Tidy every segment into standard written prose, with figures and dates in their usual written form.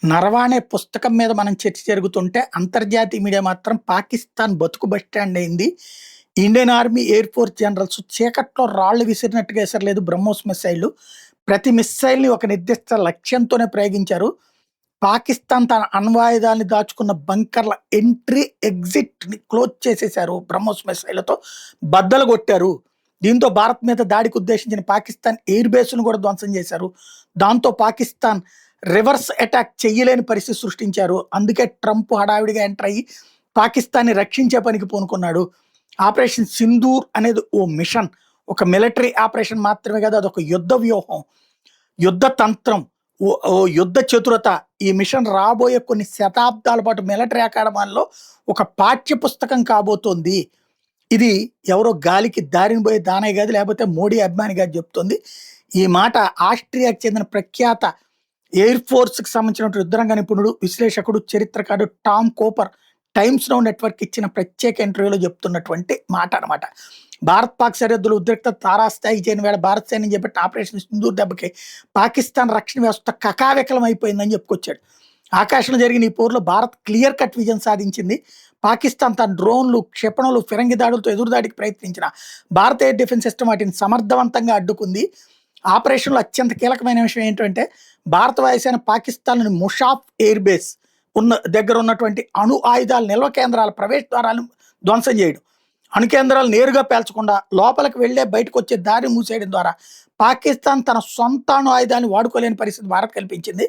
నరవాణే పుస్తకం మీద మనం చర్చ జరుగుతుంటే అంతర్జాతీయ మీడియా మాత్రం పాకిస్తాన్ బతుకు బస్ స్టాండ్ అయింది. Indian army, air force generals చీకట్లో రాళ్లు విసిరినట్టుగా విసరలేదు బ్రహ్మోస్ మిస్సైళ్లు. ప్రతి మిస్సైల్ని ఒక నిర్దిష్ట లక్ష్యంతోనే ప్రయోగించారు. పాకిస్తాన్ తన అణ్వాయుధాన్ని దాచుకున్న బంకర్ల ఎంట్రీ, ఎగ్జిట్ ని క్లోజ్ చేసేశారు. బ్రహ్మోస్ మిస్సైళ్లతో బద్దలు కొట్టారు. దీంతో భారత్ మీద దాడికి ఉద్దేశించిన పాకిస్తాన్ ఎయిర్ బేస్ను కూడా ధ్వంసం చేశారు. దాంతో పాకిస్తాన్ రివర్స్ అటాక్ చెయ్యలేని పరిస్థితి సృష్టించారు. అందుకే ట్రంప్ హడావిడిగా ఎంటర్ అయ్యి పాకిస్తాన్ని రక్షించే పనికి పూనుకున్నాడు. ఆపరేషన్ సింధూర్ అనేది ఓ మిషన్, ఒక మిలిటరీ ఆపరేషన్ మాత్రమే కాదు, అదొక యుద్ధ వ్యూహం, యుద్ధ తంత్రం, ఓ యుద్ధ చతురత. ఈ మిషన్ రాబోయే కొన్ని శతాబ్దాల పాటు మిలిటరీ అకాడమీలో ఒక పాఠ్య పుస్తకం కాబోతోంది. ఇది ఎవరో గాలికి దారిని పోయే దానయ్య కాదు, లేకపోతే మోడీ అభిమాని కాదు చెప్తోంది. ఈ మాట ఆస్ట్రియాకి చెందిన ప్రఖ్యాత ఎయిర్ ఫోర్స్కి సంబంధించిన యుద్ధరంగ నిపుణుడు, విశ్లేషకుడు, చరిత్రకారుడు Tom Cooper times now network ఇచ్చిన ప్రత్యేక ఇంటర్వ్యూలో చెప్తున్నటువంటి మాట అనమాట. భారత్ పాక్ సరిహద్దులు ఉద్రిక్తత తారాస్థాయికి చేరిన వేళ భారత సైన్యం చేపట్టిన ఆపరేషన్ సింధూర్ దెబ్బకి పాకిస్తాన్ రక్షణ వ్యవస్థ కకావికలం అయిపోయిందని చెప్పుకొచ్చాడు. ఆకాశంలో జరిగిన ఈ పోరులో భారత్ క్లియర్ కట్ విజయం సాధించింది. పాకిస్తాన్ తన డ్రోన్లు, క్షిపణులు, ఫిరంగి దాడులతో ఎదురుదాడికి ప్రయత్నించిన భారత ఎయిర్ డిఫెన్స్ సిస్టమ్ వాటిని సమర్థవంతంగా అడ్డుకుంది. ఆపరేషన్లో అత్యంత కీలకమైన విషయం ఏంటంటే భారత వాయుసేన పాకిస్తాన్లోని ముషాఫ్ ఎయిర్ బేస్ దగ్గర ఉన్నటువంటి అణు ఆయుధాల నిల్వ కేంద్రాల ప్రవేశ ద్వారాలను ధ్వంసం చేయడం, అణు కేంద్రాలు నేరుగా పేల్చకుండా లోపలికి వెళ్లే బయటకు వచ్చే దారి మూసేయడం ద్వారా పాకిస్తాన్ తన సొంత అణు ఆయుధాన్ని వాడుకోలేని పరిస్థితి భారత్ కల్పించింది.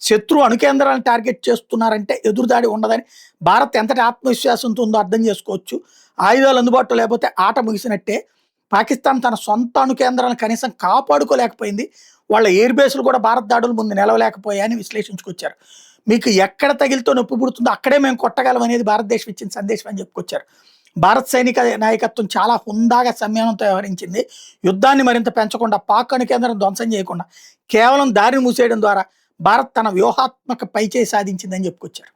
శత్రు అణు కేంద్రాలను టార్గెట్ చేస్తున్నారంటే ఎదురుదాడి ఉండదని భారత్ ఎంతటి ఆత్మవిశ్వాసంతో ఉందో అర్థం చేసుకోవచ్చు. ఆయుధాలు అందుబాటులో లేకపోతే ఆట ముగిసినట్టే. పాకిస్తాన్ తన సొంత అణు కేంద్రాలను కనీసం కాపాడుకోలేకపోయింది. వాళ్ళ ఎయిర్ బేస్లు కూడా భారత్ దాడుల ముందు నిలవలేకపోయాయని విశ్లేషించుకొచ్చారు. మీకు ఎక్కడ తగిలితో నొప్పి పుడుతుందో అక్కడే మేము కొట్టగలం అనేది భారతదేశం ఇచ్చిన సందేశం అని చెప్పుకొచ్చారు. భారత సైనిక నాయకత్వం చాలా హుందాగా సంయమనంతో వ్యవహరించింది. యుద్ధాన్ని మరింత పెంచకుండా, పాక్ అణు కేంద్రం ధ్వంసం చేయకుండా కేవలం దారిని మూసేయడం ద్వారా భారత్ తన వ్యూహాత్మక పైచేయి సాధించిందని చెప్పుకొచ్చారు.